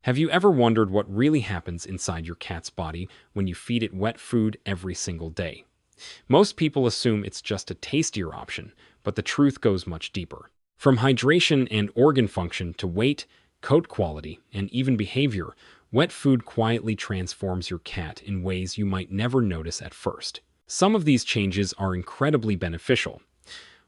Have you ever wondered what really happens inside your cat's body when you feed it wet food every single day? Most people assume it's just a tastier option, but the truth goes much deeper. From hydration and organ function to weight, coat quality, and even behavior, wet food quietly transforms your cat in ways you might never notice at first. Some of these changes are incredibly beneficial,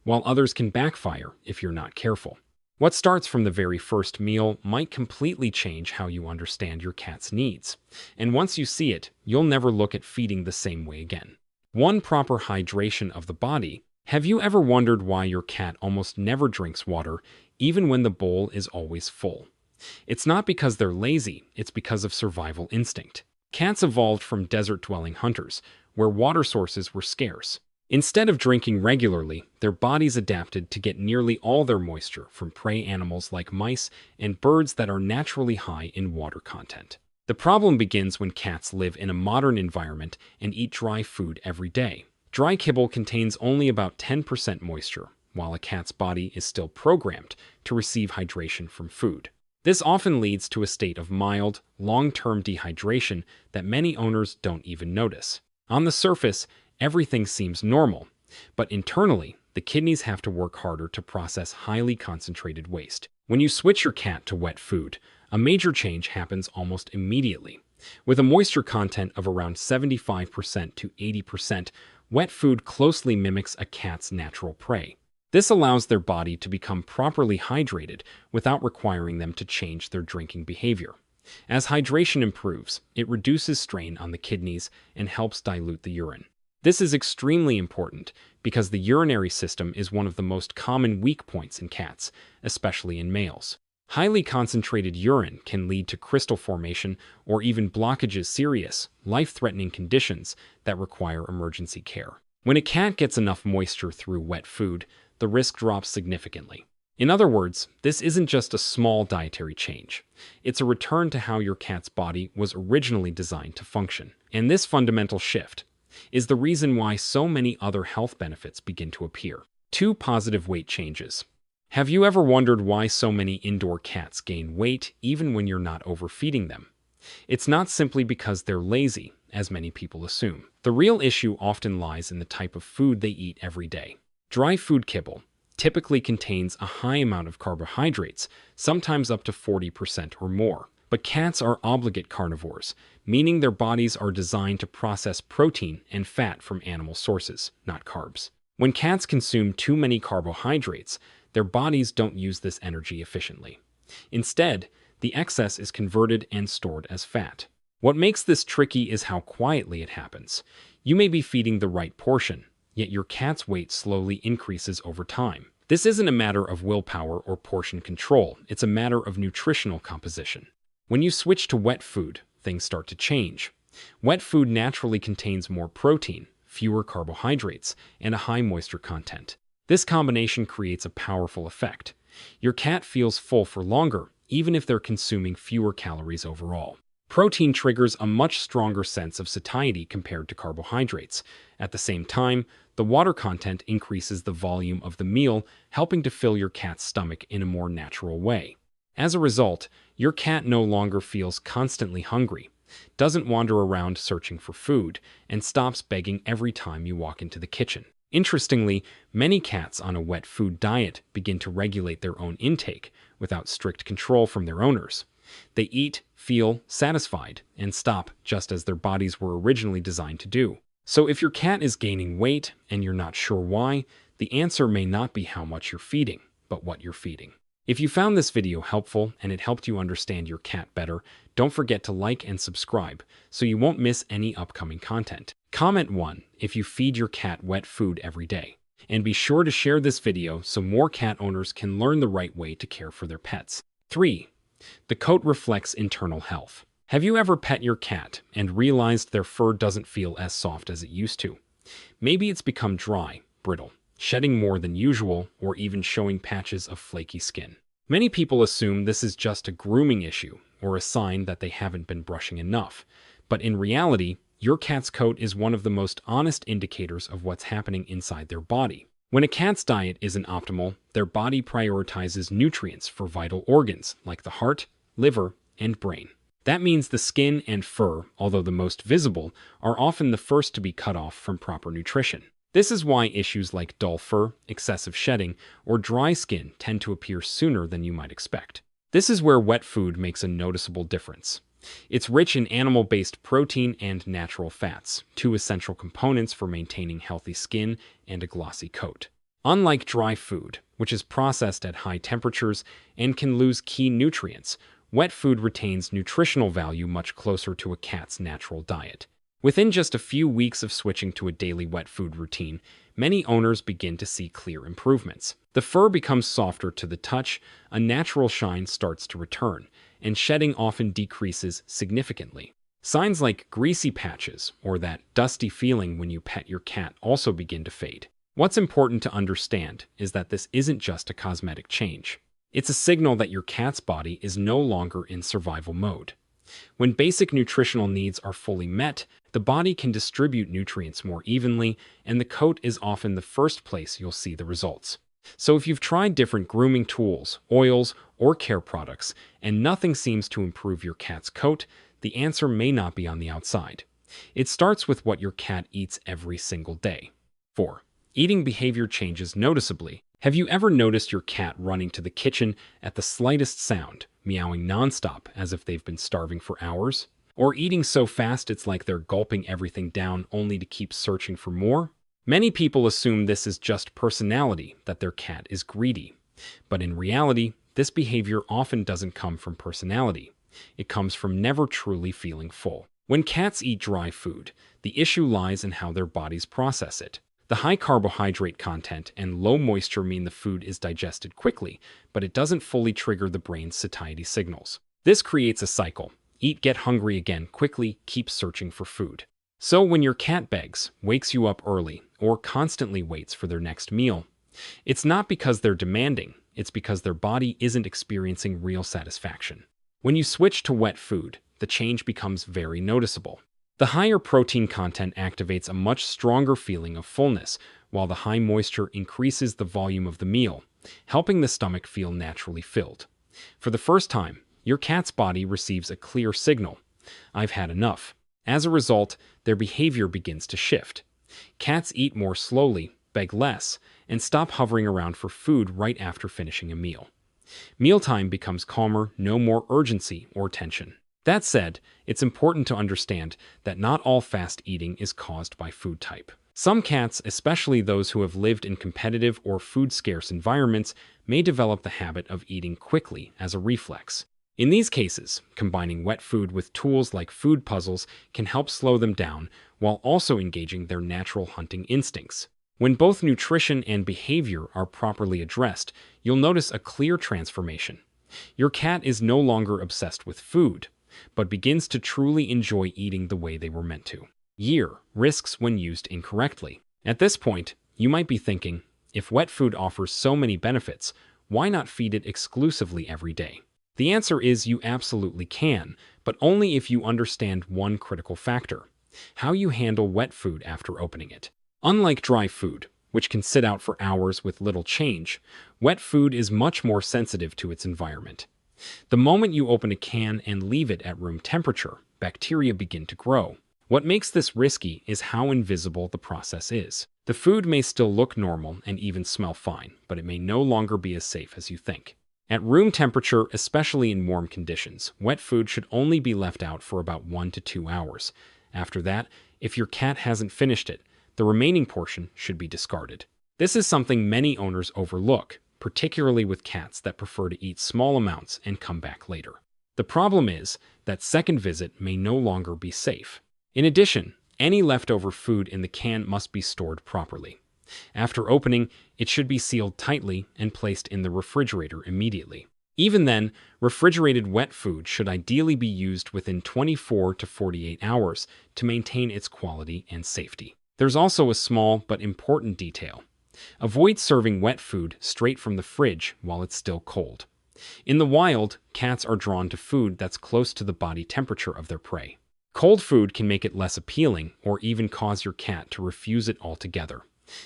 while others can backfire if you're not careful. What starts from the very first meal might completely change how you understand your cat's needs. And once you see it, you'll never look at feeding the same way again. One, proper hydration of the body. Have you ever wondered why your cat almost never drinks water, even when the bowl is always full? It's not because they're lazy, it's because of survival instinct. Cats evolved from desert-dwelling hunters, where water sources were scarce. Instead of drinking regularly, their bodies adapted to get nearly all their moisture from prey animals like mice and birds that are naturally high in water content. The problem begins when cats live in a modern environment and eat dry food every day. Dry kibble contains only about 10% moisture, while a cat's body is still programmed to receive hydration from food. This often leads to a state of mild, long-term dehydration that many owners don't even notice. On the surface, everything seems normal, but internally, the kidneys have to work harder to process highly concentrated waste. When you switch your cat to wet food, a major change happens almost immediately. With a moisture content of around 75% to 80%, wet food closely mimics a cat's natural prey. This allows their body to become properly hydrated without requiring them to change their drinking behavior. As hydration improves, it reduces strain on the kidneys and helps dilute the urine. This is extremely important because the urinary system is one of the most common weak points in cats, especially in males. Highly concentrated urine can lead to crystal formation or even blockages, serious, life-threatening conditions that require emergency care. When a cat gets enough moisture through wet food, the risk drops significantly. In other words, this isn't just a small dietary change. It's a return to how your cat's body was originally designed to function. And this fundamental shift is the reason why so many other health benefits begin to appear. 2. Positive weight changes. Have you ever wondered why so many indoor cats gain weight even when you're not overfeeding them? It's not simply because they're lazy, as many people assume. The real issue often lies in the type of food they eat every day. Dry food kibble typically contains a high amount of carbohydrates, sometimes up to 40% or more. But cats are obligate carnivores, meaning their bodies are designed to process protein and fat from animal sources, not carbs. When cats consume too many carbohydrates, their bodies don't use this energy efficiently. Instead, the excess is converted and stored as fat. What makes this tricky is how quietly it happens. You may be feeding the right portion, yet your cat's weight slowly increases over time. This isn't a matter of willpower or portion control, it's a matter of nutritional composition. When you switch to wet food, things start to change. Wet food naturally contains more protein, fewer carbohydrates, and a high moisture content. This combination creates a powerful effect. Your cat feels full for longer, even if they're consuming fewer calories overall. Protein triggers a much stronger sense of satiety compared to carbohydrates. At the same time, the water content increases the volume of the meal, helping to fill your cat's stomach in a more natural way. As a result, your cat no longer feels constantly hungry, doesn't wander around searching for food, and stops begging every time you walk into the kitchen. Interestingly, many cats on a wet food diet begin to regulate their own intake without strict control from their owners. They eat, feel satisfied, and stop just as their bodies were originally designed to do. So if your cat is gaining weight and you're not sure why, the answer may not be how much you're feeding, but what you're feeding. If you found this video helpful and it helped you understand your cat better, don't forget to like and subscribe so you won't miss any upcoming content. Comment 1 if you feed your cat wet food every day. And be sure to share this video so more cat owners can learn the right way to care for their pets. 3. The coat reflects internal health. Have you ever pet your cat and realized their fur doesn't feel as soft as it used to? Maybe it's become dry, brittle, shedding more than usual, or even showing patches of flaky skin. Many people assume this is just a grooming issue or a sign that they haven't been brushing enough. But in reality, your cat's coat is one of the most honest indicators of what's happening inside their body. When a cat's diet isn't optimal, their body prioritizes nutrients for vital organs like the heart, liver, and brain. That means the skin and fur, although the most visible, are often the first to be cut off from proper nutrition. This is why issues like dull fur, excessive shedding, or dry skin tend to appear sooner than you might expect. This is where wet food makes a noticeable difference. It's rich in animal-based protein and natural fats, two essential components for maintaining healthy skin and a glossy coat. Unlike dry food, which is processed at high temperatures and can lose key nutrients, wet food retains nutritional value much closer to a cat's natural diet. Within just a few weeks of switching to a daily wet food routine, many owners begin to see clear improvements. The fur becomes softer to the touch, a natural shine starts to return, and shedding often decreases significantly. Signs like greasy patches or that dusty feeling when you pet your cat also begin to fade. What's important to understand is that this isn't just a cosmetic change. It's a signal that your cat's body is no longer in survival mode. When basic nutritional needs are fully met, the body can distribute nutrients more evenly, and the coat is often the first place you'll see the results. So if you've tried different grooming tools, oils, or care products, and nothing seems to improve your cat's coat, the answer may not be on the outside. It starts with what your cat eats every single day. 4. Eating behavior changes noticeably. Have you ever noticed your cat running to the kitchen at the slightest sound, meowing nonstop as if they've been starving for hours? Or eating so fast it's like they're gulping everything down only to keep searching for more? Many people assume this is just personality, that their cat is greedy. But in reality, this behavior often doesn't come from personality. It comes from never truly feeling full. When cats eat dry food, the issue lies in how their bodies process it. The high carbohydrate content and low moisture mean the food is digested quickly, but it doesn't fully trigger the brain's satiety signals. This creates a cycle. Eat, get hungry again quickly, keep searching for food. So when your cat begs, wakes you up early, or constantly waits for their next meal, it's not because they're demanding, it's because their body isn't experiencing real satisfaction. When you switch to wet food, the change becomes very noticeable. The higher protein content activates a much stronger feeling of fullness, while the high moisture increases the volume of the meal, helping the stomach feel naturally filled. For the first time, your cat's body receives a clear signal: I've had enough. As a result, their behavior begins to shift. Cats eat more slowly, beg less, and stop hovering around for food right after finishing a meal. Mealtime becomes calmer, no more urgency or tension. That said, it's important to understand that not all fast eating is caused by food type. Some cats, especially those who have lived in competitive or food-scarce environments, may develop the habit of eating quickly as a reflex. In these cases, combining wet food with tools like food puzzles can help slow them down while also engaging their natural hunting instincts. When both nutrition and behavior are properly addressed, you'll notice a clear transformation. Your cat is no longer obsessed with food, but begins to truly enjoy eating the way they were meant to. Risks when used incorrectly. At this point, you might be thinking, if wet food offers so many benefits, why not feed it exclusively every day? The answer is you absolutely can, but only if you understand one critical factor: how you handle wet food after opening it. Unlike dry food, which can sit out for hours with little change, wet food is much more sensitive to its environment. The moment you open a can and leave it at room temperature, bacteria begin to grow. What makes this risky is how invisible the process is. The food may still look normal and even smell fine, but it may no longer be as safe as you think. At room temperature, especially in warm conditions, wet food should only be left out for about 1 to 2 hours. After that, if your cat hasn't finished it, the remaining portion should be discarded. This is something many owners overlook, particularly with cats that prefer to eat small amounts and come back later. The problem is that second visit may no longer be safe. In addition, any leftover food in the can must be stored properly. After opening, it should be sealed tightly and placed in the refrigerator immediately. Even then, refrigerated wet food should ideally be used within 24 to 48 hours to maintain its quality and safety. There's also a small but important detail. Avoid serving wet food straight from the fridge while it's still cold. In the wild, cats are drawn to food that's close to the body temperature of their prey. Cold food can make it less appealing or even cause your cat to refuse it altogether.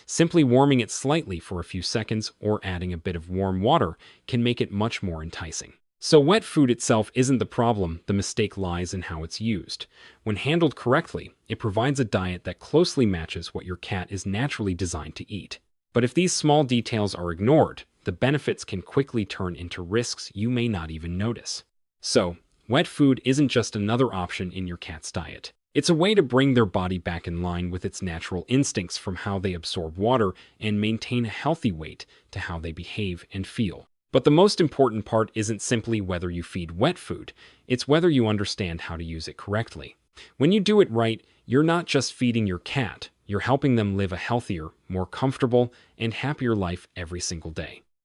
Simply warming it slightly for a few seconds or adding a bit of warm water can make it much more enticing. So wet food itself isn't the problem, the mistake lies in how it's used. When handled correctly, it provides a diet that closely matches what your cat is naturally designed to eat. But if these small details are ignored, the benefits can quickly turn into risks you may not even notice. So, wet food isn't just another option in your cat's diet. It's a way to bring their body back in line with its natural instincts, from how they absorb water and maintain a healthy weight to how they behave and feel. But the most important part isn't simply whether you feed wet food, it's whether you understand how to use it correctly. When you do it right, you're not just feeding your cat, you're helping them live a healthier, more comfortable, and happier life every single day.